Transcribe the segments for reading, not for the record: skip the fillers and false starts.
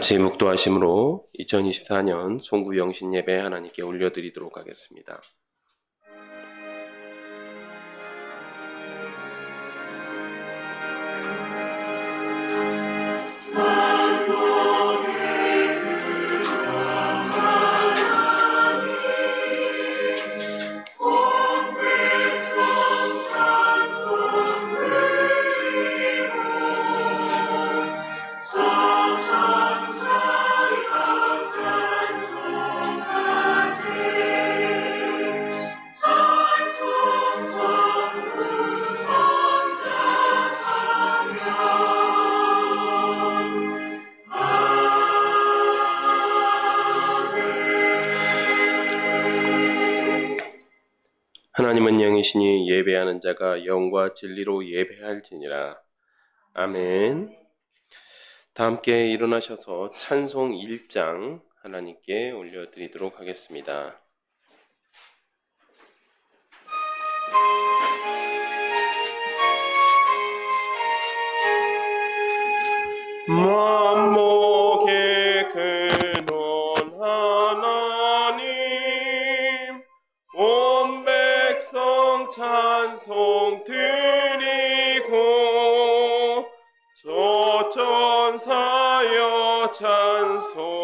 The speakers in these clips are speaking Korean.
같이 묵도하심으로 2024년 송구 영신 예배 하나님께 올려드리도록 하겠습니다. 하나님은 영이시니 예배하는 자가 영과 진리로 예배할지니라. 아멘. 다 함께 일어나셔서 찬송 1장 하나님께 올려드리도록 하겠습니다. 만목의 근원 하나님, 온 백성 찬송 드리고 저천사여 찬송하세.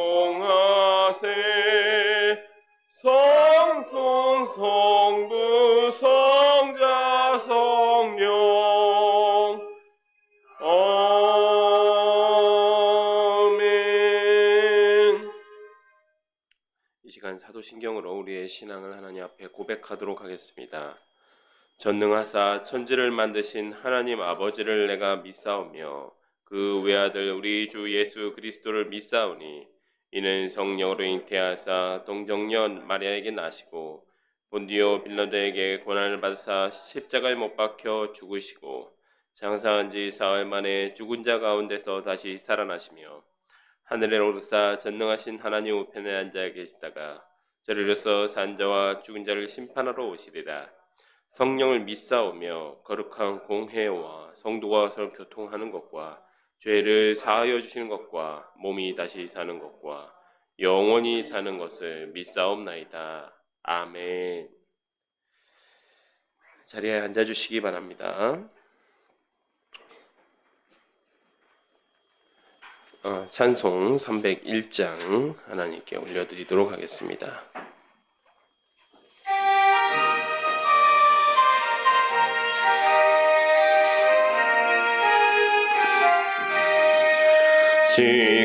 성송 성부 성자 성령 아멘. 이 시간 사도신경으로 우리의 신앙을 하나님 앞에 고백하도록 하겠습니다. 전능하사 천지를 만드신 하나님 아버지를 내가 믿사오며 그 외아들 우리 주 예수 그리스도를 믿사오니 이는 성령으로 잉태하사 동정녀 마리아에게 나시고 본디오 빌라도에게 고난을 받으사 십자가에 못 박혀 죽으시고 장사한 지 사흘 만에 죽은 자 가운데서 다시 살아나시며 하늘에 오르사 전능하신 하나님 우편에 앉아 계시다가 저리로서 산 자와 죽은 자를 심판하러 오시리라. 성령을 믿사오며 거룩한 공회와 성도가 서로 교통하는 것과 죄를 사하여 주시는 것과 몸이 다시 사는 것과 영원히 사는 것을 믿사옵나이다. 아멘. 자리에 앉아주시기 바랍니다. 찬송 301장 하나님께 올려드리도록 하겠습니다.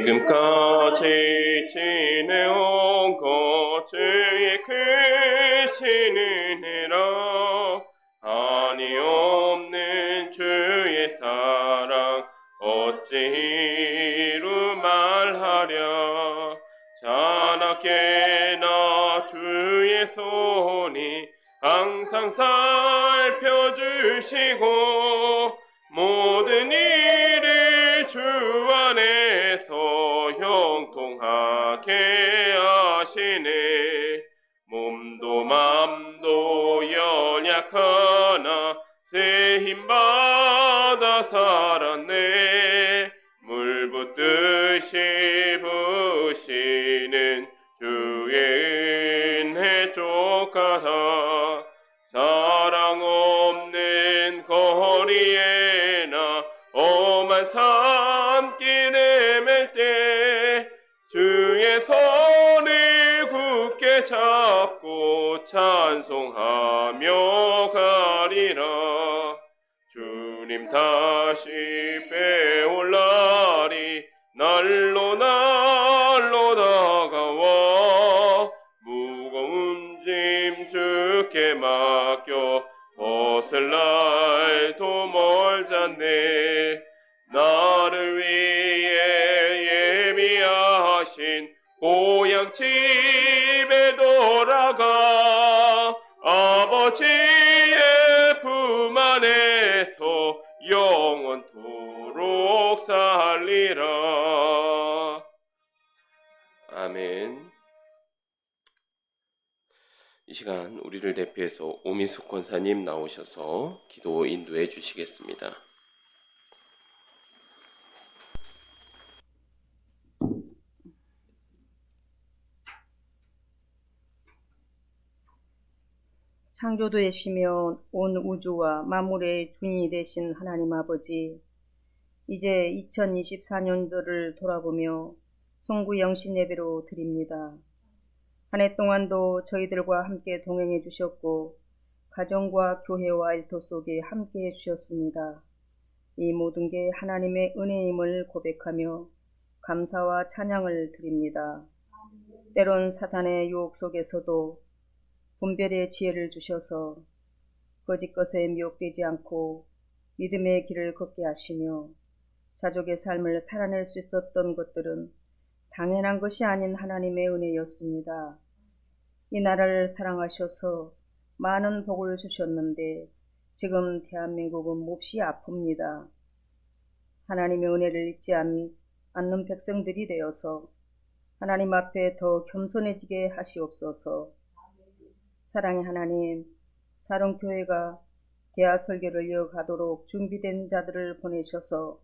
지금까지 지내온 것 중에 크신 은혜라 한이 없는 주의 사랑 어찌 이루 말하랴. 자나깨나 주의 손이 항상 살펴주시고 모든 일을 주 안에서 형통하게 하시네. 몸도 맘도 연약하나 새 힘받아 살았네. 물 붓듯이 부시는 주의 은혜 족하다. 사랑 없는 거리에나 험한 산길에 맬 때 주의 손을 굳게 잡고 찬송하며 가리라. 주님 다시 빼올 날이 날로 다가와 무거운 짐 주께 맡겨 벗을 날도 멀잖네. 나를 위해 예비하신 고향 집에 돌아가 아버지의 품 안에서 영원토록 살리라. 아멘. 이 시간 우리를 대표해서 오미숙 권사님 나오셔서 기도 인도해 주시겠습니다. 창조주이시며 온 우주와 만물의 주인이 되신 하나님 아버지, 이제 2024년도를 돌아보며 송구 영신 예배로 드립니다. 한 해 동안도 저희들과 함께 동행해 주셨고 가정과 교회와 일터 속에 함께 해주셨습니다. 이 모든 게 하나님의 은혜임을 고백하며 감사와 찬양을 드립니다. 때론 사탄의 유혹 속에서도 분별의 지혜를 주셔서 거짓 것에 미혹되지 않고 믿음의 길을 걷게 하시며 자족의 삶을 살아낼 수 있었던 것들은 당연한 것이 아닌 하나님의 은혜였습니다. 이 나라를 사랑하셔서 많은 복을 주셨는데 지금 대한민국은 몹시 아픕니다. 하나님의 은혜를 잊지 않는 백성들이 되어서 하나님 앞에 더 겸손해지게 하시옵소서. 사랑의 하나님, 사롱교회가 대화 설교를 이어가도록 준비된 자들을 보내셔서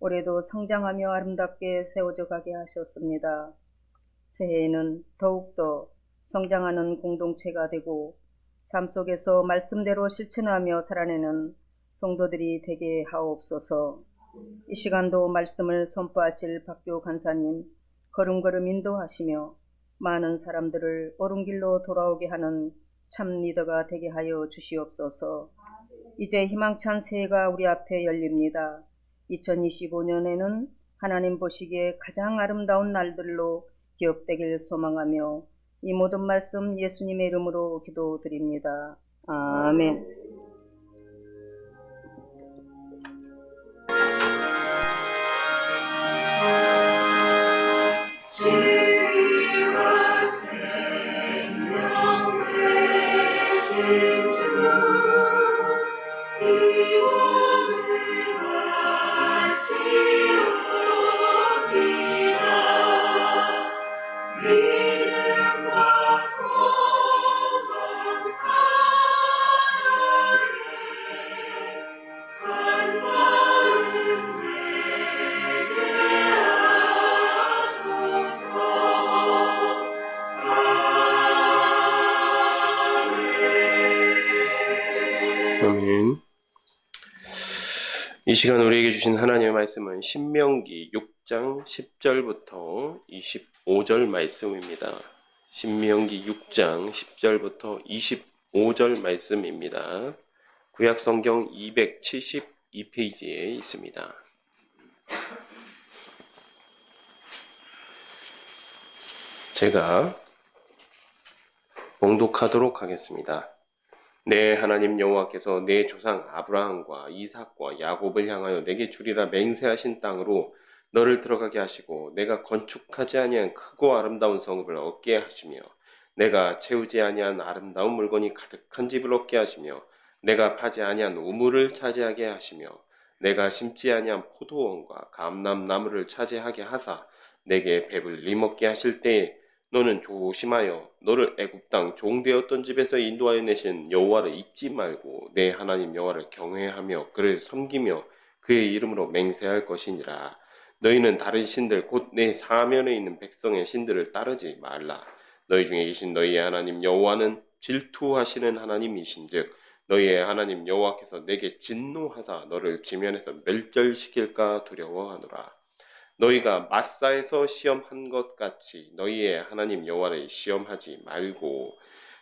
올해도 성장하며 아름답게 세워져 가게 하셨습니다. 새해에는 더욱더 성장하는 공동체가 되고 삶 속에서 말씀대로 실천하며 살아내는 성도들이 되게 하옵소서. 이 시간도 말씀을 선포하실 박교 간사님 걸음걸음 인도하시며 많은 사람들을 옳은 길로 돌아오게 하는 참 리더가 되게 하여 주시옵소서. 이제 희망찬 새해가 우리 앞에 열립니다. 2025년에는 하나님 보시기에 가장 아름다운 날들로 기억되길 소망하며 이 모든 말씀 예수님의 이름으로 기도드립니다. 아멘. 아멘. 이 시간 우리에게 주신 하나님의 말씀은 신명기 6장 10절부터 25절 말씀입니다. 신명기 6장 10절부터 25절 말씀입니다. 구약 성경 272페이지에 있습니다. 제가 봉독하도록 하겠습니다. 내 하나님 여호와께서 내 조상 아브라함과 이삭과 야곱을 향하여 내게 주리라 맹세하신 땅으로 너를 들어가게 하시고 내가 건축하지 아니한 크고 아름다운 성읍을 얻게 하시며 내가 채우지 아니한 아름다운 물건이 가득한 집을 얻게 하시며 내가 파지 아니한 우물을 차지하게 하시며 내가 심지 아니한 포도원과 감람나무를 차지하게 하사 내게 배불리 먹게 하실 때에 너는 조심하여 너를 애굽 땅 종되었던 집에서 인도하여 내신 여호와를 잊지 말고 내 하나님 여호와를 경외하며 그를 섬기며 그의 이름으로 맹세할 것이니라. 너희는 다른 신들 곧 내 사면에 있는 백성의 신들을 따르지 말라. 너희 중에 계신 너희의 하나님 여호와는 질투하시는 하나님이신즉 너희의 하나님 여호와께서 내게 진노하사 너를 지면에서 멸절시킬까 두려워하노라. 너희가 마사에서 시험한 것 같이 너희의 하나님 여호와를 시험하지 말고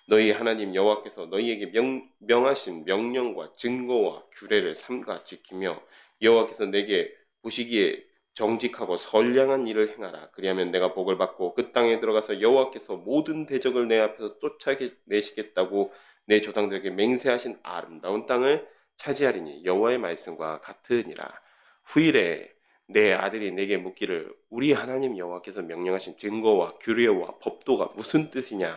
너희 하나님 여호와께서 너희에게 명하신 명령과 증거와 규례를 삼가 지키며 여호와께서 내게 보시기에 정직하고 선량한 일을 행하라. 그리하면 내가 복을 받고 그 땅에 들어가서 여호와께서 모든 대적을 내 앞에서 쫓아내시겠다고 내 조상들에게 맹세하신 아름다운 땅을 차지하리니 여호와의 말씀과 같으니라. 후일에 내 아들이 내게 묻기를 우리 하나님 여호와께서 명령하신 증거와 규례와 법도가 무슨 뜻이냐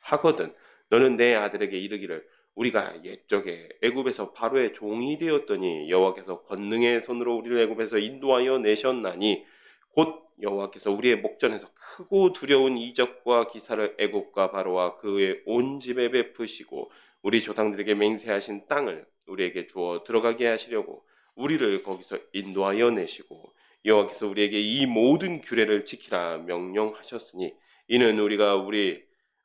하거든 너는 내 아들에게 이르기를 우리가 옛적에 애굽에서 바로의 종이 되었더니 여호와께서 권능의 손으로 우리를 애굽에서 인도하여 내셨나니 곧 여호와께서 우리의 목전에서 크고 두려운 이적과 기사를 애굽과 바로와 그의 온 집에 베푸시고 우리 조상들에게 맹세하신 땅을 우리에게 주어 들어가게 하시려고 우리를 거기서 인도하여 내시고 여호와께서 우리에게 이 모든 규례를 지키라 명령하셨으니 이는 우리가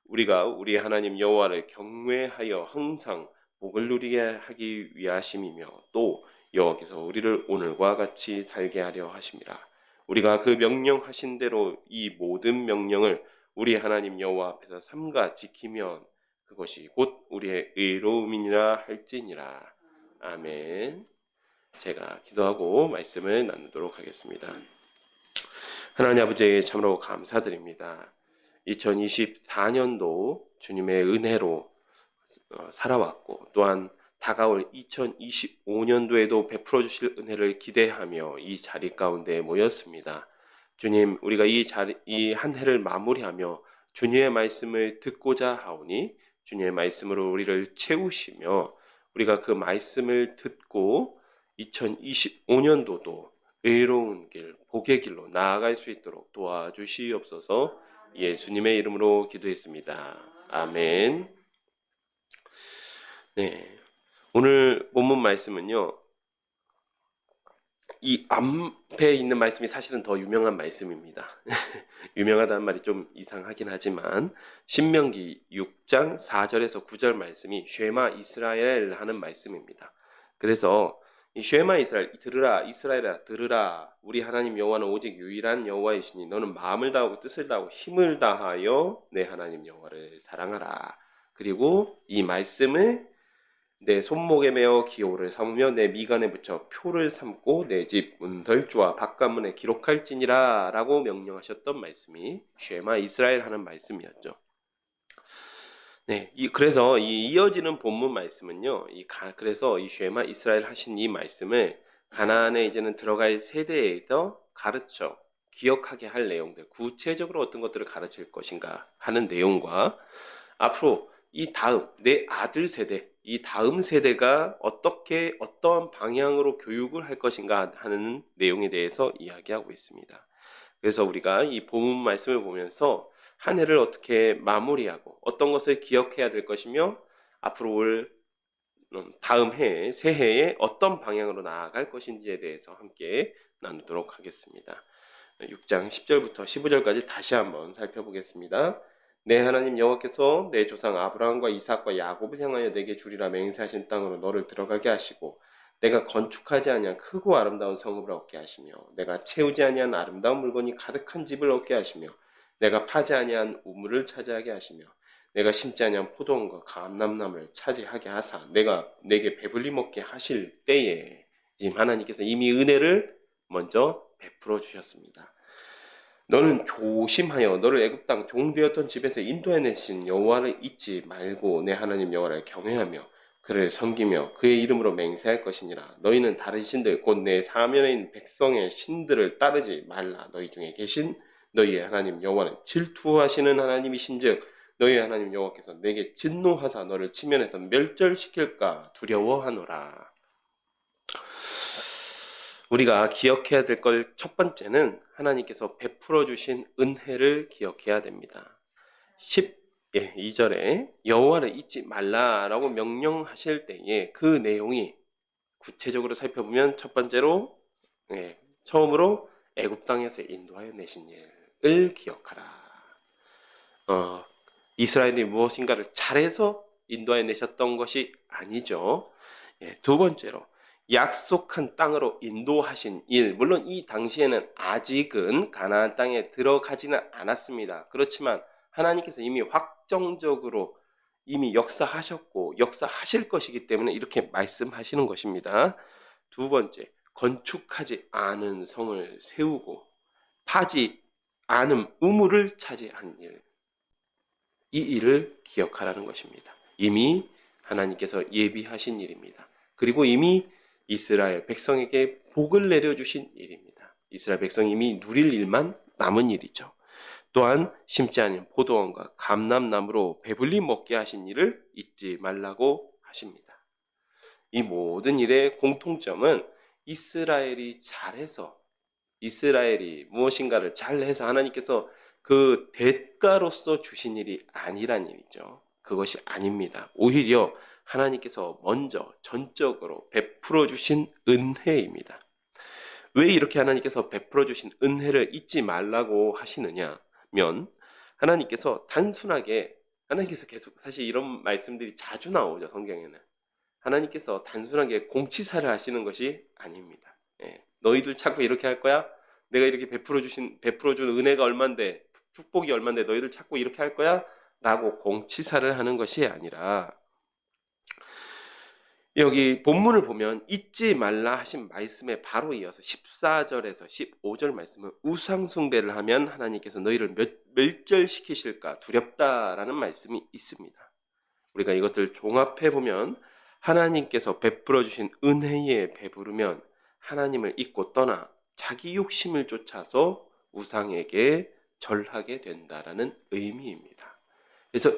우리가 우리 하나님 여호와를 경외하여 항상 복을 누리게 하기 위하심이며 또 여호와께서 우리를 오늘과 같이 살게 하려 하심이라. 우리가 그 명령하신 대로 이 모든 명령을 우리 하나님 여호와 앞에서 삼가 지키면 그것이 곧 우리의 의로움이니라 할지니라. 아멘. 제가 기도하고 말씀을 나누도록 하겠습니다. 하나님 아버지 참으로 감사드립니다. 2024년도 주님의 은혜로 살아왔고 또한 다가올 2025년도에도 베풀어 주실 은혜를 기대하며 이 자리 가운데 모였습니다. 주님, 우리가 이 한 해를 마무리하며 주님의 말씀을 듣고자 하오니 주님의 말씀으로 우리를 채우시며 우리가 그 말씀을 듣고 2025년도도 의로운 길, 복의 길로 나아갈 수 있도록 도와주시옵소서. 예수님의 이름으로 기도했습니다. 아멘. 네, 오늘 본문 말씀은요, 이 앞에 있는 말씀이 사실은 더 유명한 말씀입니다. 유명하다는 말이 좀 이상하긴 하지만 신명기 6장 4절에서 9절 말씀이 쉐마 이스라엘 하는 말씀입니다. 그래서 이 쉐마 이스라엘, 들으라 이스라엘아 들으라, 우리 하나님 여호와는 오직 유일한 여호와이시니 너는 마음을 다하고 뜻을 다하고 힘을 다하여 내 하나님 여호와를 사랑하라. 그리고 이 말씀을 내 손목에 메어 기호를 삼으며 내 미간에 붙여 표를 삼고 내 집 문설주와 바깥문에 기록할지니라 라고 명령하셨던 말씀이 쉐마 이스라엘 하는 말씀이었죠. 네, 그래서 이 이어지는 본문 말씀은요, 그래서 이 쉐마 이스라엘 하신 이 말씀을 가나안에 이제는 들어갈 세대에서 가르쳐 기억하게 할 내용들, 구체적으로 어떤 것들을 가르칠 것인가 하는 내용과 앞으로 이 다음 내 아들 세대, 이 다음 세대가 어떻게 어떠한 방향으로 교육을 할 것인가 하는 내용에 대해서 이야기하고 있습니다. 그래서 우리가 이 본문 말씀을 보면서 한 해를 어떻게 마무리하고 어떤 것을 기억해야 될 것이며 앞으로 올 다음 해, 새해에 어떤 방향으로 나아갈 것인지에 대해서 함께 나누도록 하겠습니다. 6장 10절부터 15절까지 다시 한번 살펴보겠습니다. 내 하나님 여호와께서 내 조상 아브라함과 이삭과 야곱을 향하여 내게 주리라 맹세하신 땅으로 너를 들어가게 하시고 내가 건축하지 아니한 크고 아름다운 성읍을 얻게 하시며 내가 채우지 아니한 아름다운 물건이 가득한 집을 얻게 하시며 내가 파지 아니한 우물을 차지하게 하시며 내가 심지 아니한 포도원과 감람나무를 차지하게 하사 내가 내게 배불리 먹게 하실 때에, 지금 하나님께서 이미 은혜를 먼저 베풀어 주셨습니다. 너는 조심하여 너를 애굽 땅 종되었던 집에서 인도해내신 여호와를 잊지 말고 내 하나님 여호와를 경외하며 그를 섬기며 그의 이름으로 맹세할 것이니라. 너희는 다른 신들 곧 내 사면에 있는 백성의 신들을 따르지 말라. 너희 중에 계신 너희의 하나님 여호와는 질투하시는 하나님이신즉 너희 하나님 여호와께서 내게 진노하사 너를 치면에서 멸절시킬까 두려워하노라. 우리가 기억해야 될 걸 첫 번째는 하나님께서 베풀어 주신 은혜를 기억해야 됩니다. 12절에 여호와를 잊지 말라라고 명령하실 때에 그 내용이 구체적으로 살펴보면 첫 번째로 처음으로 애굽 땅에서 인도하여 내신 일을 기억하라. 이스라엘이 무엇인가를 잘해서 인도하여 내셨던 것이 아니죠. 두 번째로 약속한 땅으로 인도하신 일, 물론 이 당시에는 아직은 가나안 땅에 들어가지는 않았습니다. 그렇지만 하나님께서 이미 확정적으로 이미 역사하셨고 역사하실 것이기 때문에 이렇게 말씀하시는 것입니다. 두 번째, 건축하지 않은 성을 세우고 파지 않은 우물을 차지한 일, 이 일을 기억하라는 것입니다. 이미 하나님께서 예비하신 일입니다. 그리고 이미 이스라엘 백성에게 복을 내려주신 일입니다. 이스라엘 백성이 이미 누릴 일만 남은 일이죠. 또한 심지 않은 포도원과 감람나무로 배불리 먹게 하신 일을 잊지 말라고 하십니다. 이 모든 일의 공통점은 이스라엘이 잘해서, 이스라엘이 무엇인가를 잘해서 하나님께서 그 대가로서 주신 일이 아니란 일이죠. 그것이 아닙니다. 오히려 하나님께서 먼저 전적으로 베풀어 주신 은혜입니다. 왜 이렇게 하나님께서 베풀어 주신 은혜를 잊지 말라고 하시느냐면 하나님께서 단순하게 하나님께서 계속 사실 이런 말씀들이 자주 나오죠, 성경에는. 하나님께서 단순하게 공치사를 하시는 것이 아닙니다. 예, 너희들 자꾸 이렇게 할 거야? 내가 이렇게 베풀어준 은혜가 얼만데, 축복이 얼만데 너희들 자꾸 이렇게 할 거야? 라고 공치사를 하는 것이 아니라, 여기 본문을 보면 잊지 말라 하신 말씀에 바로 이어서 14절에서 15절 말씀은 우상 숭배를 하면 하나님께서 너희를 멸절시키실까 두렵다라는 말씀이 있습니다. 우리가 이것들 종합해 보면 하나님께서 베풀어 주신 은혜에 배부르면 하나님을 잊고 떠나 자기 욕심을 쫓아서 우상에게 절하게 된다라는 의미입니다. 그래서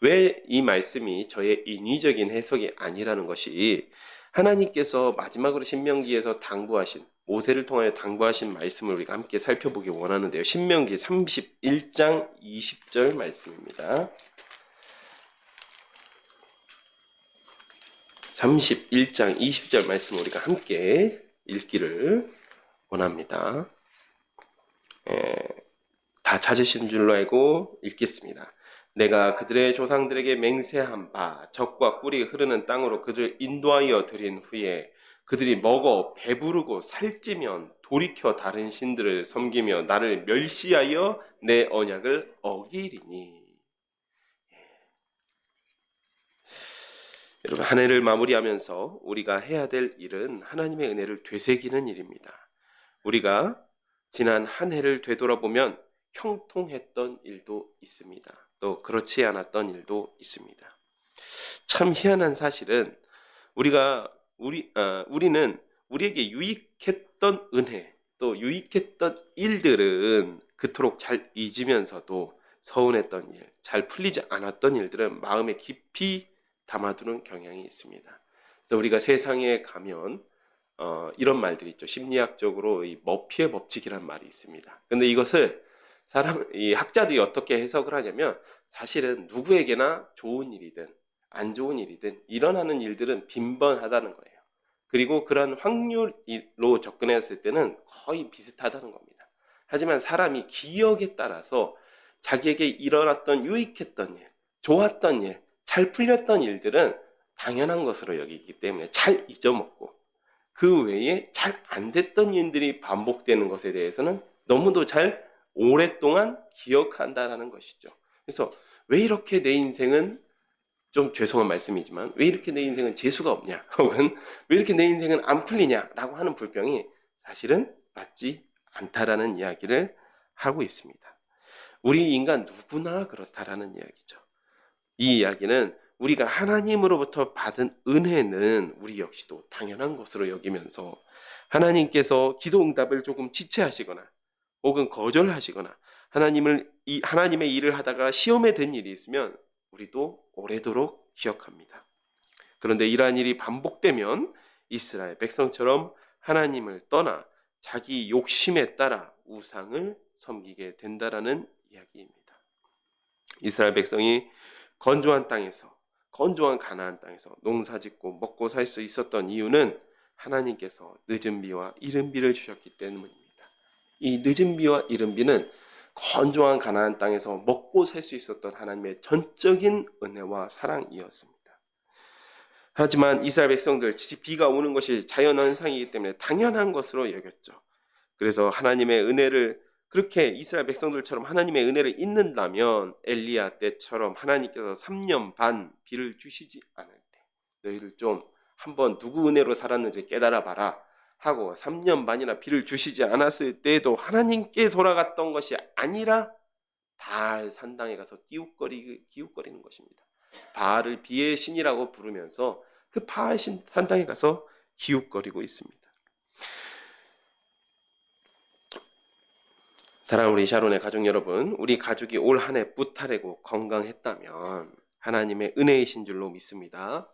왜 이 말씀이 저의 인위적인 해석이 아니라는 것이 하나님께서 마지막으로 신명기에서 당부하신, 모세를 통하여 당부하신 말씀을 우리가 함께 살펴보기 원하는데요. 신명기 31장 20절 말씀입니다. 31장 20절 말씀을 우리가 함께 읽기를 원합니다. 다 찾으신 줄로 알고 읽겠습니다. 내가 그들의 조상들에게 맹세한 바 젖과 꿀이 흐르는 땅으로 그들을 인도하여 들인 후에 그들이 먹어 배부르고 살찌면 돌이켜 다른 신들을 섬기며 나를 멸시하여 내 언약을 어기리니. 여러분, 한 해를 마무리하면서 우리가 해야 될 일은 하나님의 은혜를 되새기는 일입니다. 우리가 지난 한 해를 되돌아보면 형통했던 일도 있습니다. 또 그렇지 않았던 일도 있습니다. 참 희한한 사실은 우리는 우리에게 유익했던 은혜, 또 유익했던 일들은 그토록 잘 잊으면서도 서운했던 일, 잘 풀리지 않았던 일들은 마음에 깊이 담아두는 경향이 있습니다. 그래서 우리가 세상에 가면 이런 말들이 있죠. 심리학적으로 이 머피의 법칙이라는 말이 있습니다. 근데 이것을 이 학자들이 어떻게 해석을 하냐면 사실은 누구에게나 좋은 일이든 안 좋은 일이든 일어나는 일들은 빈번하다는 거예요. 그리고 그런 확률로 접근했을 때는 거의 비슷하다는 겁니다. 하지만 사람이 기억에 따라서 자기에게 일어났던 유익했던 일, 좋았던 일, 잘 풀렸던 일들은 당연한 것으로 여기기 때문에 잘 잊어먹고 그 외에 잘 안 됐던 일들이 반복되는 것에 대해서는 너무도 잘 오랫동안 기억한다라는 것이죠. 그래서 왜 이렇게 내 인생은, 좀 죄송한 말씀이지만 왜 이렇게 내 인생은 재수가 없냐, 혹은 왜 이렇게 내 인생은 안 풀리냐라고 하는 불평이 사실은 맞지 않다라는 이야기를 하고 있습니다. 우리 인간 누구나 그렇다라는 이야기죠. 이 이야기는 우리가 하나님으로부터 받은 은혜는 우리 역시도 당연한 것으로 여기면서 하나님께서 기도 응답을 조금 지체하시거나 혹은 거절하시거나 하나님의 일을 하다가 시험에 든 일이 있으면 우리도 오래도록 기억합니다. 그런데 이러한 일이 반복되면 이스라엘 백성처럼 하나님을 떠나 자기 욕심에 따라 우상을 섬기게 된다라는 이야기입니다. 이스라엘 백성이 건조한 가나안 땅에서 농사짓고 먹고 살 수 있었던 이유는 하나님께서 늦은 비와 이른 비를 주셨기 때문입니다. 이 늦은 비와 이른 비는 건조한 가나안 땅에서 먹고 살 수 있었던 하나님의 전적인 은혜와 사랑이었습니다. 하지만 이스라엘 백성들 비가 오는 것이 자연현상이기 때문에 당연한 것으로 여겼죠. 그래서 하나님의 은혜를, 그렇게 이스라엘 백성들처럼 하나님의 은혜를 잊는다면 엘리야 때처럼 하나님께서 3년 반 비를 주시지 않을 때 너희를 좀 한번 누구 은혜로 살았는지 깨달아 봐라 하고 3년 반이나 비를 주시지 않았을 때에도 하나님께 돌아갔던 것이 아니라 바알 산당에 가서 기웃거리는 것입니다. 바알을 비의 신이라고 부르면서 그 바알 산당에 가서 기웃거리고 있습니다. 사랑하는 우리 샤론의 가족 여러분, 우리 가족이 올 한 해 무탈하고 건강했다면 하나님의 은혜이신 줄로 믿습니다.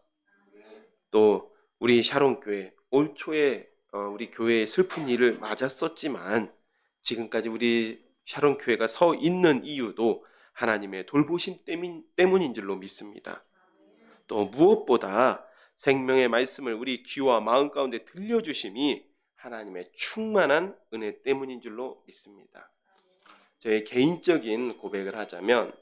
또 우리 샤론 교회 올 초에 우리 교회의 슬픈 일을 맞았었지만 지금까지 우리 샤론 교회가 서 있는 이유도 하나님의 돌보심 때문인 줄로 믿습니다. 또 무엇보다 생명의 말씀을 우리 귀와 마음 가운데 들려주심이 하나님의 충만한 은혜 때문인 줄로 믿습니다. 저의 개인적인 고백을 하자면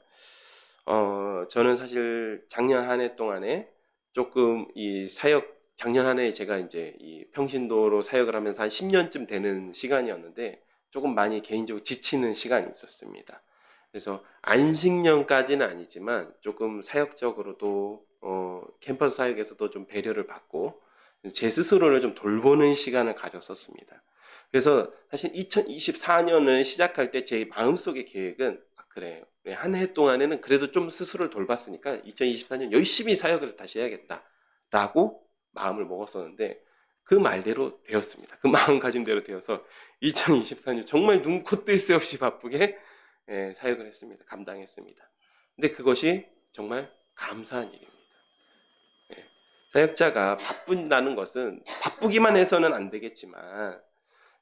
저는 사실 작년 한 해 동안에 조금 이 사역, 작년 한 해 제가 이제 이 평신도로 사역을 하면서 한 10년쯤 되는 시간이었는데 조금 많이 개인적으로 지치는 시간이 있었습니다. 그래서 안식년까지는 아니지만 조금 사역적으로도 캠퍼스 사역에서도 좀 배려를 받고 제 스스로를 좀 돌보는 시간을 가졌었습니다. 그래서 사실 2024년을 시작할 때 제 마음속의 계획은 그래 한 해 동안에는 그래도 좀 스스로를 돌봤으니까 2024년 열심히 사역을 다시 해야겠다라고 마음을 먹었었는데 그 말대로 되었습니다. 그 마음가짐대로 되어서 2024년 정말 눈코 뜰 새 없이 바쁘게 사역을 했습니다. 감당했습니다. 근데 그것이 정말 감사한 일입니다. 예, 사역자가 바쁜다는 것은 바쁘기만 해서는 안 되겠지만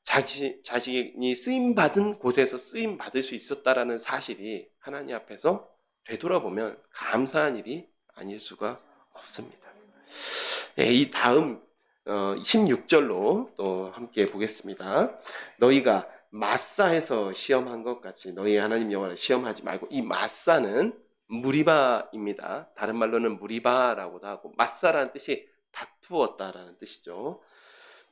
자신이 쓰임받은 곳에서 쓰임받을 수 있었다라는 사실이 하나님 앞에서 되돌아보면 감사한 일이 아닐 수가 없습니다. 이 다음 16절로 또 함께 보겠습니다. 너희가 마사에서 시험한 것 같이 너희 하나님 여호와를 시험하지 말고. 이 마사는 무리바입니다. 다른 말로는 무리바라고도 하고 마사라는 뜻이 다투었다라는 뜻이죠.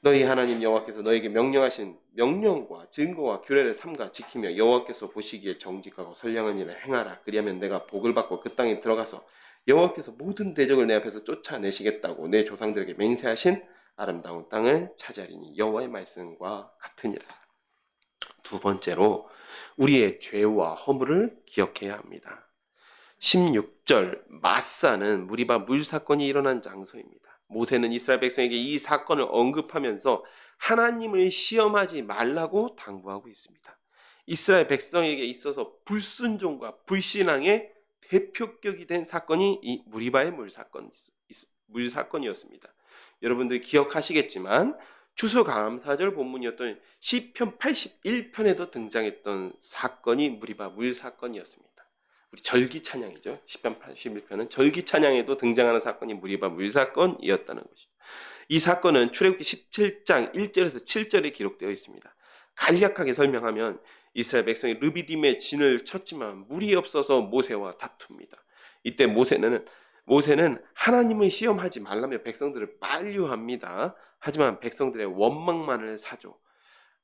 너희 하나님 여호와께서 너에게 명령하신 명령과 증거와 규례를 삼가 지키며 여호와께서 보시기에 정직하고 선량한 일을 행하라. 그리하면 내가 복을 받고 그 땅에 들어가서 여호와께서 모든 대적을 내 앞에서 쫓아내시겠다고 내 조상들에게 맹세하신 아름다운 땅을 차지하리니 여호와의 말씀과 같으니라. 두 번째로 우리의 죄와 허물을 기억해야 합니다. 16절 마사는 무리바 물사건이 일어난 장소입니다. 모세는 이스라엘 백성에게 이 사건을 언급하면서 하나님을 시험하지 말라고 당부하고 있습니다. 이스라엘 백성에게 있어서 불순종과 불신앙의 대표격이 된 사건이 이 무리바의 물사건이었습니다. 여러분들이 기억하시겠지만 추수감사절 본문이었던 시편 81편에도 등장했던 사건이 무리바 물사건이었습니다. 우리 절기 찬양이죠. 시편 81편은 절기 찬양에도 등장하는 사건이 무리바 물사건이었다는 것이죠. 이 사건은 출애굽기 17장 1절에서 7절에 기록되어 있습니다. 간략하게 설명하면 이스라엘 백성이 르비딤의 진을 쳤지만 물이 없어서 모세와 다툽니다. 이때 모세는 하나님을 시험하지 말라며 백성들을 만류합니다. 하지만 백성들의 원망만을 사죠.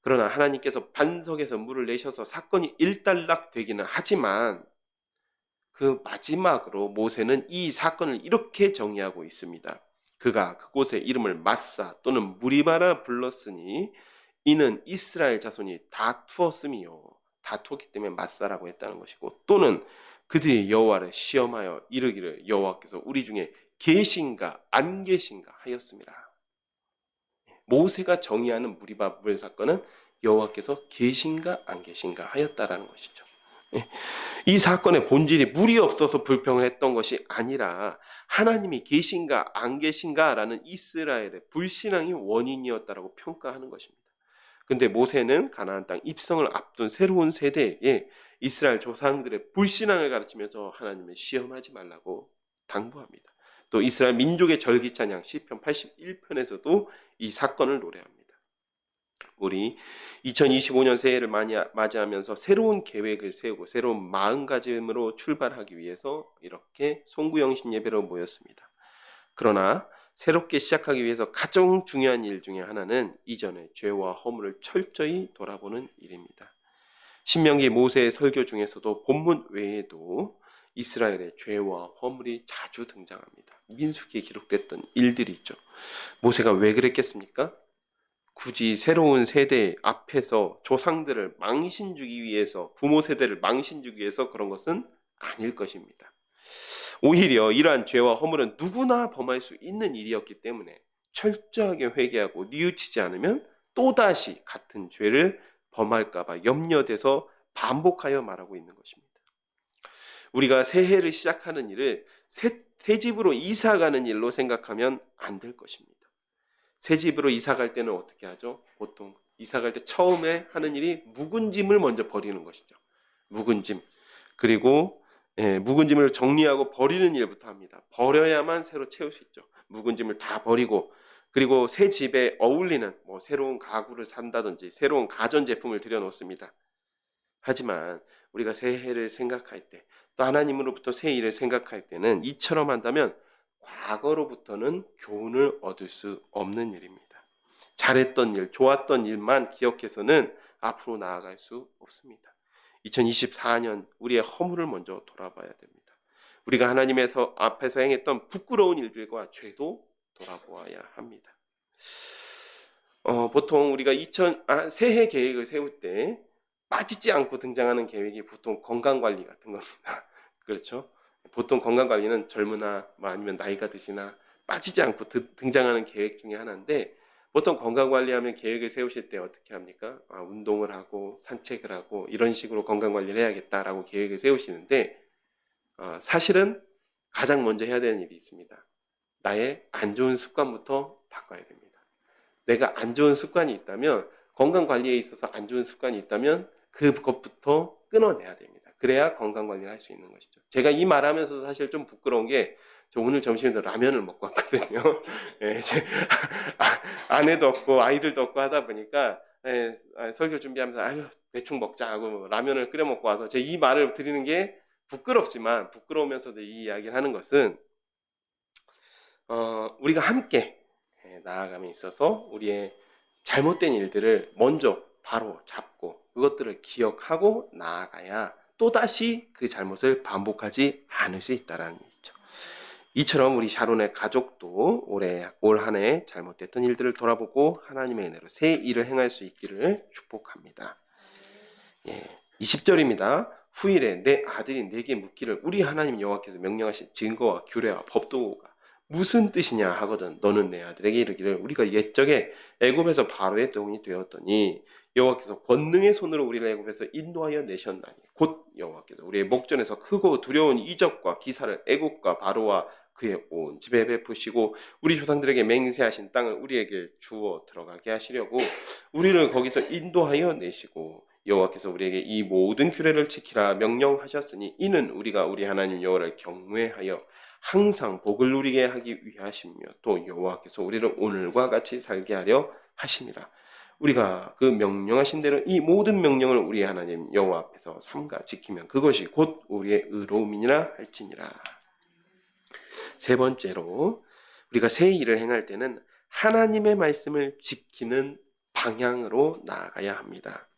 그러나 하나님께서 반석에서 물을 내셔서 사건이 일단락되기는 하지만 그 마지막으로 모세는 이 사건을 이렇게 정의하고 있습니다. 그가 그곳의 이름을 마사 또는 무리바라 불렀으니 이는 이스라엘 자손이 다투었음이요. 다투었기 때문에 마사라고 했다는 것이고 또는 그들이 여호와를 시험하여 이르기를 여호와께서 우리 중에 계신가 안 계신가 하였습니다. 모세가 정의하는 무리바 불 사건은 여호와께서 계신가 안 계신가 하였다라는 것이죠. 이 사건의 본질이 물이 없어서 불평을 했던 것이 아니라 하나님이 계신가 안 계신가라는 이스라엘의 불신앙이 원인이었다라고 평가하는 것입니다. 근데 모세는 가나안 땅 입성을 앞둔 새로운 세대에게 이스라엘 조상들의 불신앙을 가르치면서 하나님을 시험하지 말라고 당부합니다. 또 이스라엘 민족의 절기 찬양 시편 81편에서도 이 사건을 노래합니다. 우리 2025년 새해를 맞이하면서 새로운 계획을 세우고 새로운 마음가짐으로 출발하기 위해서 이렇게 송구영신 예배로 모였습니다. 그러나 새롭게 시작하기 위해서 가장 중요한 일 중에 하나는 이전의 죄와 허물을 철저히 돌아보는 일입니다. 신명기 모세의 설교 중에서도 본문 외에도 이스라엘의 죄와 허물이 자주 등장합니다. 민수기에 기록됐던 일들이 있죠. 모세가 왜 그랬겠습니까? 굳이 새로운 세대 앞에서 조상들을 망신 주기 위해서, 부모 세대를 망신 주기 위해서 그런 것은 아닐 것입니다. 오히려 이러한 죄와 허물은 누구나 범할 수 있는 일이었기 때문에 철저하게 회개하고 뉘우치지 않으면 또다시 같은 죄를 범할까봐 염려돼서 반복하여 말하고 있는 것입니다. 우리가 새해를 시작하는 일을 새 집으로 이사가는 일로 생각하면 안 될 것입니다. 새 집으로 이사 갈 때는 어떻게 하죠? 보통 이사 갈 때 처음에 하는 일이 묵은 짐을 먼저 버리는 것이죠. 묵은 짐. 그리고 묵은 짐을 정리하고 버리는 일부터 합니다. 버려야만 새로 채울 수 있죠. 묵은 짐을 다 버리고 그리고 새 집에 어울리는 새로운 가구를 산다든지 새로운 가전제품을 들여놓습니다. 하지만 우리가 새해를 생각할 때, 또 하나님으로부터 새 일을 생각할 때는 이처럼 한다면 과거로부터는 교훈을 얻을 수 없는 일입니다. 잘했던 일, 좋았던 일만 기억해서는 앞으로 나아갈 수 없습니다. 2024년 우리의 허물을 먼저 돌아봐야 됩니다. 우리가 하나님에서 앞에서 행했던 부끄러운 일들과 죄도 돌아보아야 합니다. 보통 우리가 새해 계획을 세울 때 빠지지 않고 등장하는 계획이 보통 건강관리 같은 겁니다. 그렇죠? 보통 건강관리는 젊으나 아니면 나이가 드시나 빠지지 않고 등장하는 계획 중에 하나인데, 보통 건강관리하면 계획을 세우실 때 어떻게 합니까? 운동을 하고 산책을 하고 이런 식으로 건강관리를 해야겠다라고 계획을 세우시는데, 사실은 가장 먼저 해야 되는 일이 있습니다. 나의 안 좋은 습관부터 바꿔야 됩니다. 내가 안 좋은 습관이 있다면, 건강관리에 있어서 안 좋은 습관이 있다면 그것부터 끊어내야 됩니다. 그래야 건강관리를 할 수 있는 것이죠. 제가 이 말하면서 사실 좀 부끄러운 게, 저 오늘 점심에도 라면을 먹고 왔거든요. 예, 아내도 없고 아이들도 없고 하다 보니까 설교 준비하면서 아유 대충 먹자 하고 라면을 끓여 먹고 와서 제 이 말을 드리는 게 부끄럽지만, 부끄러우면서도 이 이야기를 하는 것은 우리가 함께 나아감에 있어서 우리의 잘못된 일들을 먼저 바로 잡고 그것들을 기억하고 나아가야 또다시 그 잘못을 반복하지 않을 수 있다는 얘기죠. 이처럼 우리 샤론의 가족도 올 한 해 잘못됐던 일들을 돌아보고 하나님의 은혜로 새 일을 행할 수 있기를 축복합니다. 20절입니다. 후일에 내 아들이 내게 묻기를 우리 하나님 여호와께서 명령하신 증거와 규례와 법도가 무슨 뜻이냐 하거든 너는 내 아들에게 이르기를 우리가 옛적에 애굽에서 바로의 종이 되었더니 여호와께서 권능의 손으로 우리를 애굽에서 인도하여 내셨나니 곧 여호와께서 우리의 목전에서 크고 두려운 이적과 기사를 애굽과 바로와 그의 온 집에 베푸시고 우리 조상들에게 맹세하신 땅을 우리에게 주어 들어가게 하시려고 우리를 거기서 인도하여 내시고 여호와께서 우리에게 이 모든 규례를 지키라 명령하셨으니 이는 우리가 우리 하나님 여호와를 경외하여 항상 복을 누리게 하기 위하시며 또 여호와께서 우리를 오늘과 같이 살게 하려 하심이라. 우리가 그 명령하신 대로 이 모든 명령을 우리 하나님 여호와 앞에서 삼가 지키면 그것이 곧 우리의 의로움이니라 할지니라. 세 번째로 우리가 새 일을 행할 때는 하나님의 말씀을 지키는 방향으로 나아가야 합니다.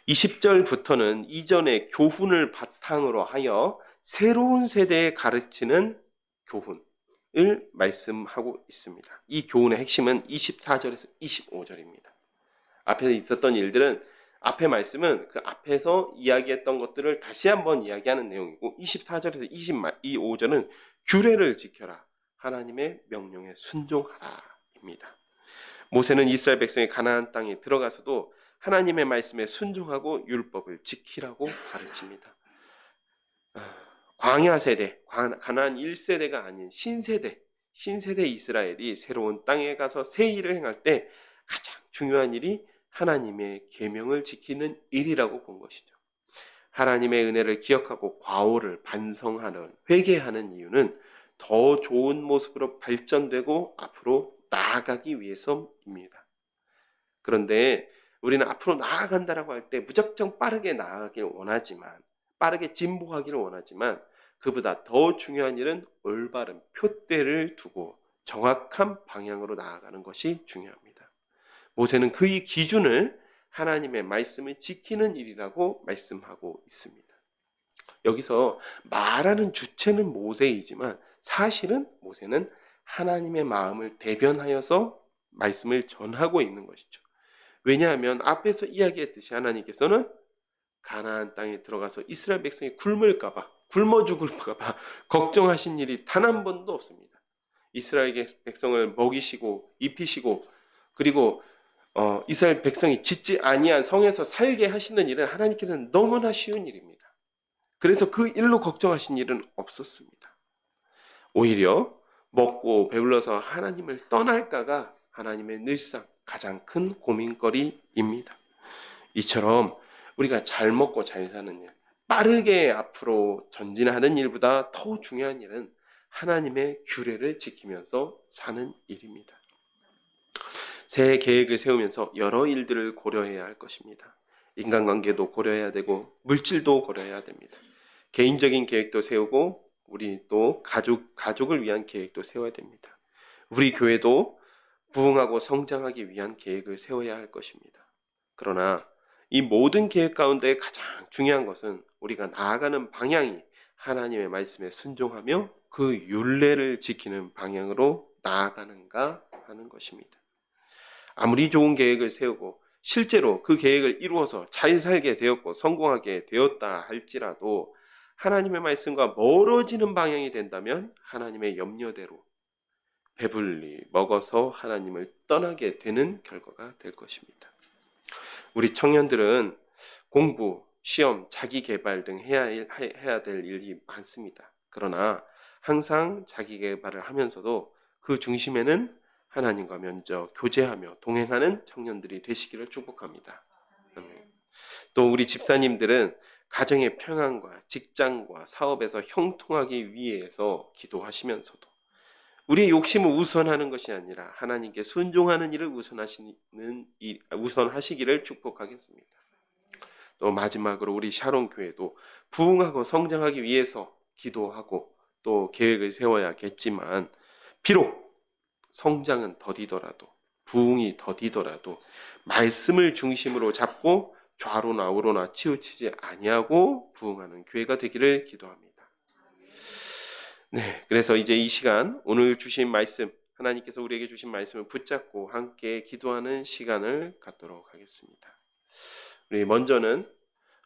20절부터는 이전의 교훈을 바탕으로 하여 새로운 세대에 가르치는 교훈을 말씀하고 있습니다. 이 교훈의 핵심은 24절에서 25절입니다. 앞에서 있었던 일들은 앞의 말씀은 그 앞에서 이야기했던 것들을 다시 한번 이야기하는 내용이고 24절에서 25절은 규례를 지켜라. 하나님의 명령에 순종하라입니다. 모세는 이스라엘 백성이 가나안 땅에 들어가서도 하나님의 말씀에 순종하고 율법을 지키라고 가르칩니다. 광야 세대, 가나안 1세대가 아닌 신세대 이스라엘이 새로운 땅에 가서 새 일을 행할 때 가장 중요한 일이 하나님의 계명을 지키는 일이라고 본 것이죠. 하나님의 은혜를 기억하고 과오를 반성하는, 회개하는 이유는 더 좋은 모습으로 발전되고 앞으로 나아가기 위해서입니다. 그런데 우리는 앞으로 나아간다라고 할 때 무작정 빠르게 나아가길 원하지만, 빠르게 진보하기를 원하지만 그보다 더 중요한 일은 올바른 표대를 두고 정확한 방향으로 나아가는 것이 중요합니다. 모세는 그의 기준을 하나님의 말씀을 지키는 일이라고 말씀하고 있습니다. 여기서 말하는 주체는 모세이지만 사실은 모세는 하나님의 마음을 대변하여서 말씀을 전하고 있는 것이죠. 왜냐하면 앞에서 이야기했듯이 하나님께서는 가나안 땅에 들어가서 이스라엘 백성이 굶어 죽을까봐 걱정하신 일이 단 한 번도 없습니다. 이스라엘 백성을 먹이시고 입히시고 그리고 이스라엘 백성이 짓지 아니한 성에서 살게 하시는 일은 하나님께서는 너무나 쉬운 일입니다. 그래서 그 일로 걱정하신 일은 없었습니다. 오히려 먹고 배불러서 하나님을 떠날까가 하나님의 늘상 가장 큰 고민거리입니다. 이처럼 우리가 잘 먹고 잘 사는 일, 빠르게 앞으로 전진하는 일보다 더 중요한 일은 하나님의 규례를 지키면서 사는 일입니다. 새해 계획을 세우면서 여러 일들을 고려해야 할 것입니다. 인간관계도 고려해야 되고 물질도 고려해야 됩니다. 개인적인 계획도 세우고 우리 또 가족을 위한 계획도 세워야 됩니다. 우리 교회도 부흥하고 성장하기 위한 계획을 세워야 할 것입니다. 그러나 이 모든 계획 가운데 가장 중요한 것은 우리가 나아가는 방향이 하나님의 말씀에 순종하며 그 율례를 지키는 방향으로 나아가는가 하는 것입니다. 아무리 좋은 계획을 세우고 실제로 그 계획을 이루어서 잘 살게 되었고 성공하게 되었다 할지라도 하나님의 말씀과 멀어지는 방향이 된다면 하나님의 염려대로 배불리 먹어서 하나님을 떠나게 되는 결과가 될 것입니다. 우리 청년들은 공부, 시험, 자기 개발 등 해야 될 일이 많습니다. 그러나 항상 자기 개발을 하면서도 그 중심에는 하나님과 먼저 교제하며 동행하는 청년들이 되시기를 축복합니다. 또 우리 집사님들은 가정의 평안과 직장과 사업에서 형통하기 위해서 기도하시면서도 우리의 욕심을 우선하는 것이 아니라 하나님께 순종하는 일을 우선하시기를 축복하겠습니다. 또 마지막으로 우리 샤론 교회도 부흥하고 성장하기 위해서 기도하고 또 계획을 세워야겠지만 비록 성장은 더디더라도 부흥이 더디더라도 말씀을 중심으로 잡고 좌로나 우로나 치우치지 아니하고 부흥하는 교회가 되기를 기도합니다. 네, 그래서 이제 이 시간 오늘 주신 말씀 하나님께서 우리에게 주신 말씀을 붙잡고 함께 기도하는 시간을 갖도록 하겠습니다. 우리 먼저는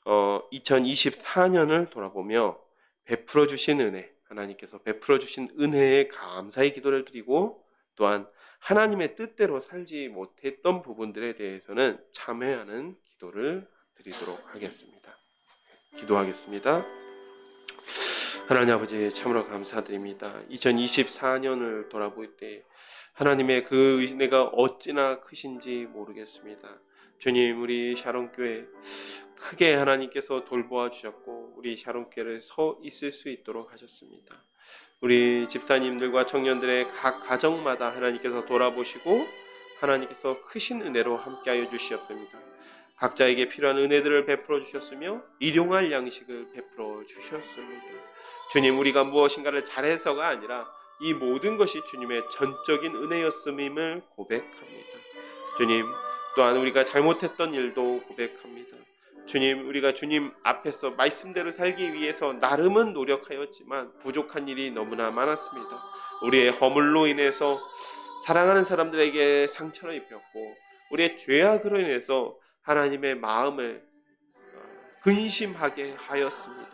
2024년을 돌아보며 베풀어 주신 은혜, 하나님께서 베풀어 주신 은혜에 감사의 기도를 드리고 또한 하나님의 뜻대로 살지 못했던 부분들에 대해서는 참회하는 기도를 드리도록 하겠습니다. 기도하겠습니다. 하나님 아버지 참으로 감사드립니다. 2024년을 돌아볼 때 하나님의 그 은혜가 어찌나 크신지 모르겠습니다. 주님, 우리 샤론교회 크게 하나님께서 돌보아 주셨고 우리 샤론교회를 서 있을 수 있도록 하셨습니다. 우리 집사님들과 청년들의 각 가정마다 하나님께서 돌아보시고 하나님께서 크신 은혜로 함께하여 주시옵소서. 각자에게 필요한 은혜들을 베풀어 주셨으며 일용할 양식을 베풀어 주셨습니다. 주님, 우리가 무엇인가를 잘해서가 아니라 이 모든 것이 주님의 전적인 은혜였음임을 고백합니다. 주님, 또한 우리가 잘못했던 일도 고백합니다. 주님, 우리가 주님 앞에서 말씀대로 살기 위해서 나름은 노력하였지만 부족한 일이 너무나 많았습니다. 우리의 허물로 인해서 사랑하는 사람들에게 상처를 입혔고 우리의 죄악으로 인해서 하나님의 마음을 근심하게 하였습니다.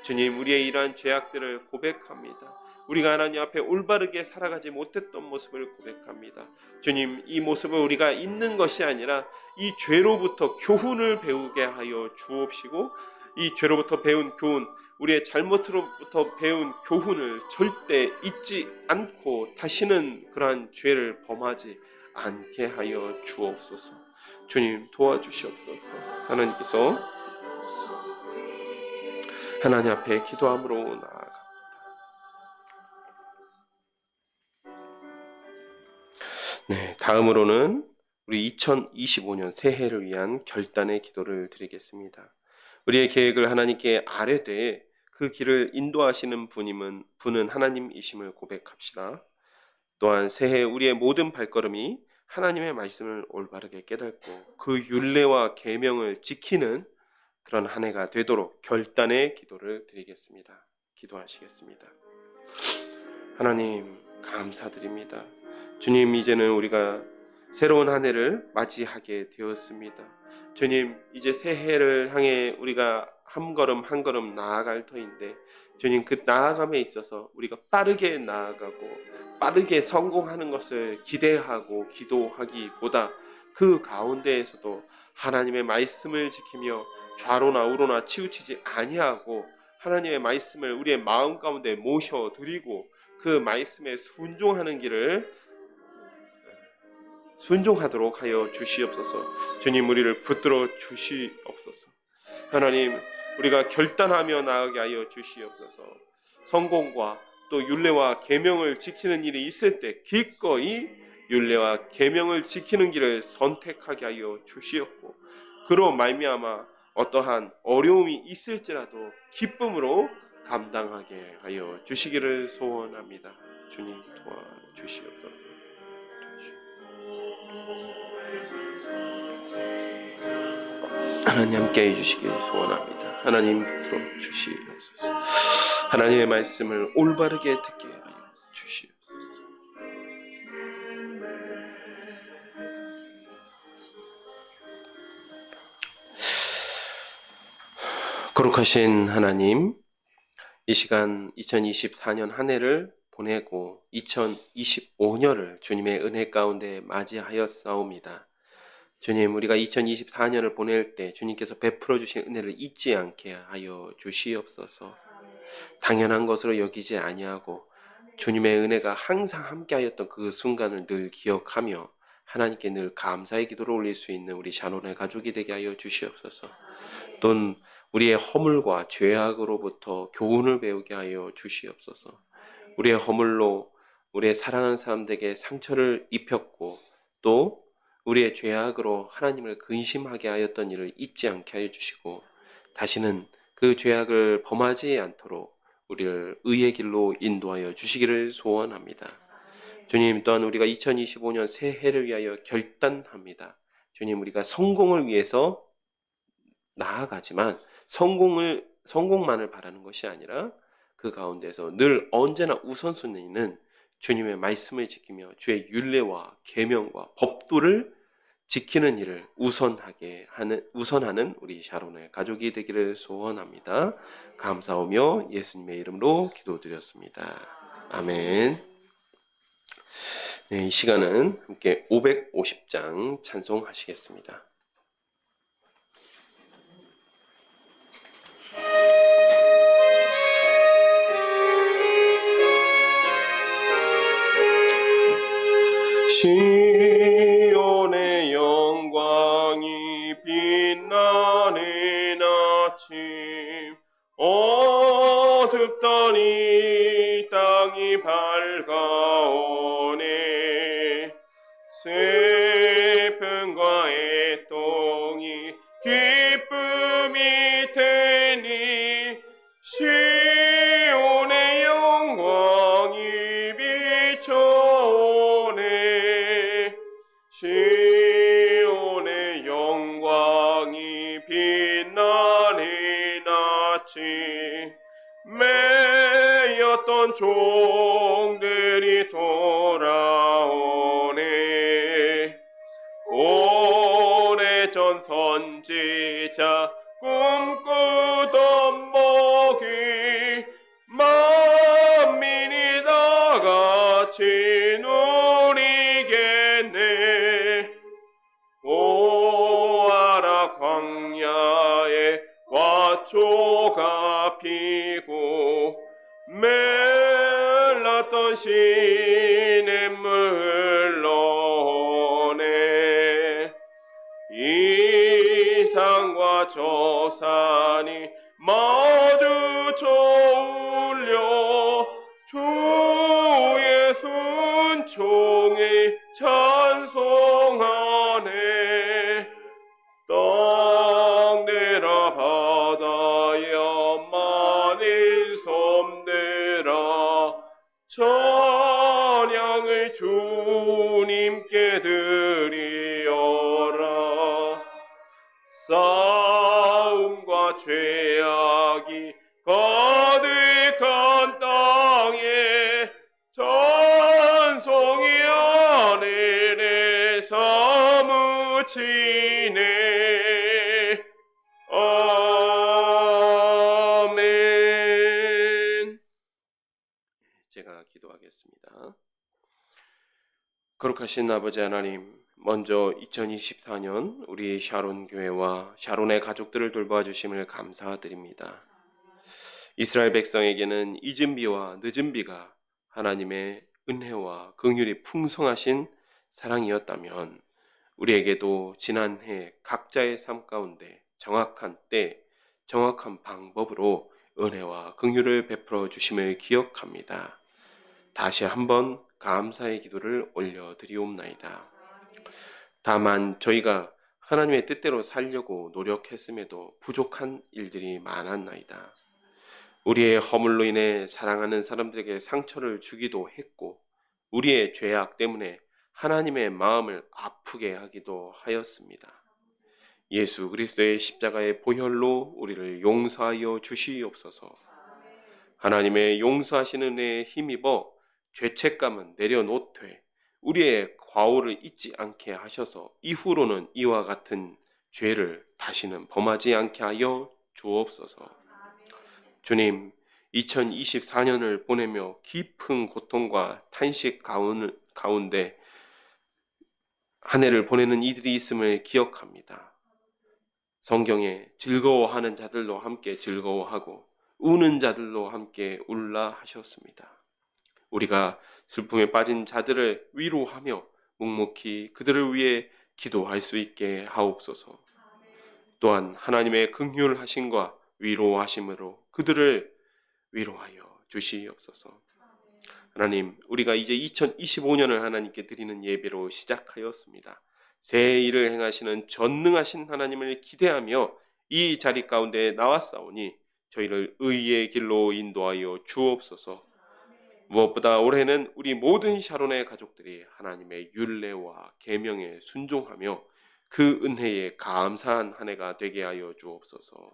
주님, 우리의 이러한 죄악들을 고백합니다. 우리가 하나님 앞에 올바르게 살아가지 못했던 모습을 고백합니다. 주님, 이 모습을 우리가 잊는 것이 아니라 이 죄로부터 교훈을 배우게 하여 주옵시고 이 죄로부터 배운 교훈, 우리의 잘못으로부터 배운 교훈을 절대 잊지 않고 다시는 그러한 죄를 범하지 않게 하여 주옵소서. 주님, 도와주시옵소서. 하나님께서 하나님 앞에 기도함으로 나아갑니다. 네, 다음으로는 우리 2025년 새해를 위한 결단의 기도를 드리겠습니다. 우리의 계획을 하나님께 아뢰되 그 길을 인도하시는 분은 하나님이심을 고백합시다. 또한 새해 우리의 모든 발걸음이 하나님의 말씀을 올바르게 깨닫고 그 율례와 계명을 지키는 그런 한 해가 되도록 결단의 기도를 드리겠습니다. 기도하시겠습니다. 하나님 감사드립니다. 주님, 이제는 우리가 새로운 한 해를 맞이하게 되었습니다. 주님, 이제 새해를 향해 우리가 한 걸음 한 걸음 나아갈 터인데 주님, 그 나아감에 있어서 우리가 빠르게 나아가고 빠르게 성공하는 것을 기대하고 기도하기보다 그 가운데에서도 하나님의 말씀을 지키며 좌로나 우로나 치우치지 아니하고 하나님의 말씀을 우리의 마음 가운데 모셔드리고 그 말씀에 순종하는 길을 순종하도록 하여 주시옵소서. 주님, 우리를 붙들어 주시옵소서. 하나님, 우리가 결단하며 나아가게 하여 주시옵소서. 성공과 또 율례와 계명을 지키는 일이 있을 때 기꺼이 율례와 계명을 지키는 길을 선택하게 하여 주시옵고 그로 말미암아 어떠한 어려움이 있을지라도 기쁨으로 감당하게 하여 주시기를 소원합니다. 주님 도와주시옵소서. 하나님 함께 해주시길 소원합니다. 하나님 도와주시옵소서. 하나님의 말씀을 올바르게 듣게 하여 주시옵소서. 거룩하신 하나님, 이 시간 2024년 한 해를 보내고 2025년을 주님의 은혜 가운데 맞이하였사옵니다. 주님, 우리가 2024년을 보낼 때 주님께서 베풀어 주신 은혜를 잊지 않게 하여 주시옵소서. 당연한 것으로 여기지 아니하고 주님의 은혜가 항상 함께하였던 그 순간을 늘 기억하며 하나님께 늘 감사의 기도를 올릴 수 있는 우리 샤론의 가족이 되게 하여 주시옵소서. 또는 우리의 허물과 죄악으로부터 교훈을 배우게 하여 주시옵소서. 우리의 허물로 우리의 사랑하는 사람들에게 상처를 입혔고 또 우리의 죄악으로 하나님을 근심하게 하였던 일을 잊지 않게 하여 주시고 다시는 그 죄악을 범하지 않도록 우리를 의의 길로 인도하여 주시기를 소원합니다. 주님, 또한 우리가 2025년 새해를 위하여 결단합니다. 주님, 우리가 성공을 위해서 나아가지만 성공만을 바라는 것이 아니라 그 가운데서 늘 언제나 우선순위는 주님의 말씀을 지키며 주의 율례와 계명과 법도를 지키는 일을 우선하는 우리 샤론의 가족이 되기를 소원합니다. 감사하며 예수님의 이름으로 기도드렸습니다. 아멘. 네, 이 시간은 함께 550장 찬송하시겠습니다. 시온의 영광이 빛나는 아침, 어둡던 이 땅이 밝아오네. 슬픔과 애통이 기쁨이 되니 시온의 영광이 비춰오네. 시온의 영광이 빛나는 아침, 매였던 종들이 돌아오네. 오래전 선지자 꿈꾸던 복이 만민이 다같이 누리겠네. 오아라 광야에 화초가 피고 멜랐던 시냇물 흘러오네. 이 산과 저 산이 마주쳐 울려 주의 순종이 찬송하네. 땅들아 바다야 많은 섬들아 찬양을 주님께 드리어라. 싸움과 죄악이 가득한 땅에 찬송이 하늘에 사무치네. 아멘. 제가 기도하겠습니다. 거룩하신 아버지 하나님, 먼저 2024년 우리 샤론 교회와 샤론의 가족들을 돌봐 주심을 감사드립니다. 이스라엘 백성에게는 잊은 비와 늦은 비가 하나님의 은혜와 긍휼이 풍성하신 사랑이었다면 우리에게도 지난해 각자의 삶 가운데 정확한 때, 정확한 방법으로 은혜와 긍휼을 베풀어 주심을 기억합니다. 다시 한번 감사의 기도를 올려드리옵나이다. 다만 저희가 하나님의 뜻대로 살려고 노력했음에도 부족한 일들이 많았나이다. 우리의 허물로 인해 사랑하는 사람들에게 상처를 주기도 했고 우리의 죄악 때문에 하나님의 마음을 아프게 하기도 하였습니다. 예수 그리스도의 십자가의 보혈로 우리를 용서하여 주시옵소서. 하나님의 용서하시는 은혜에 힘입어 죄책감은 내려놓되 우리의 과오를 잊지 않게 하셔서 이후로는 이와 같은 죄를 다시는 범하지 않게 하여 주옵소서. 주님, 2024년을 보내며 깊은 고통과 탄식 가운데 한 해를 보내는 이들이 있음을 기억합니다. 성경에 즐거워하는 자들로 함께 즐거워하고 우는 자들로 함께 울라 하셨습니다. 우리가 슬픔에 빠진 자들을 위로하며 묵묵히 그들을 위해 기도할 수 있게 하옵소서. 또한 하나님의 긍휼하심과 위로하심으로 그들을 위로하여 주시옵소서. 하나님, 우리가 이제 2025년을 하나님께 드리는 예배로 시작하였습니다. 새 일을 행하시는 전능하신 하나님을 기대하며 이 자리 가운데 나왔사오니 저희를 의의 길로 인도하여 주옵소서. 무엇보다 올해는 우리 모든 샤론의 가족들이 하나님의 율례와 계명에 순종하며 그 은혜에 감사한 한 해가 되게 하여 주옵소서.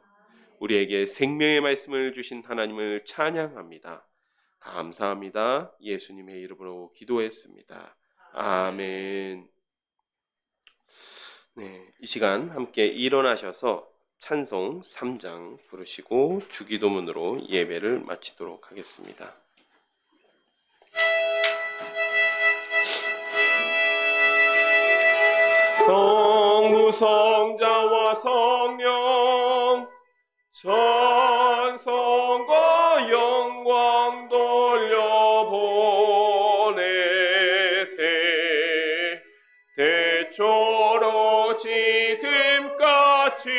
우리에게 생명의 말씀을 주신 하나님을 찬양합니다. 감사합니다. 예수님의 이름으로 기도했습니다. 아멘. 네, 이 시간 함께 일어나셔서 찬송 3장 부르시고 주기도문으로 예배를 마치도록 하겠습니다. 성부 성자와 성령 찬송과 영광 돌려보내세 대초로 지금까지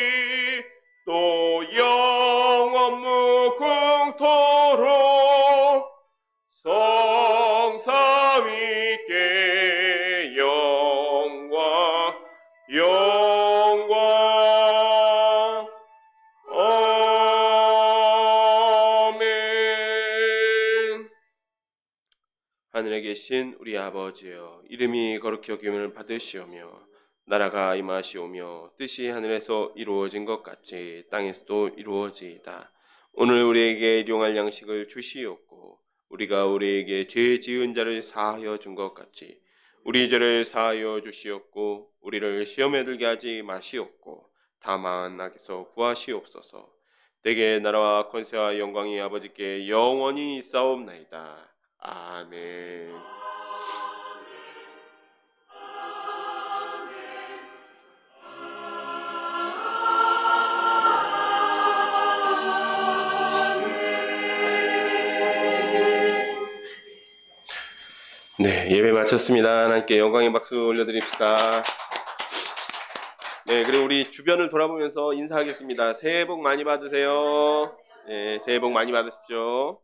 또 영원 무궁토록 성삼위께 영광 아멘. 하늘에 계신 우리 아버지여, 이름이 거룩히 여김을 받으시오며 나라가 임하시오며 뜻이 하늘에서 이루어진 것 같이 땅에서도 이루어지이다. 오늘 우리에게 일용할 양식을 주시옵고 우리가 우리에게 죄 지은 자를 사하여 준 것 같이 우리 죄를 사하여 주시옵고 우리를 시험에 들게 하지 마시옵고 다만 악에서 구하시옵소서. 내게 나라와 권세와 영광이 아버지께 영원히 있사옵나이다. 아멘. 네, 예배 마쳤습니다. 하나님께 영광의 박수 올려드립시다. 네, 그리고 우리 주변을 돌아보면서 인사하겠습니다. 새해 복 많이 받으세요. 네, 새해 복 많이 받으십시오.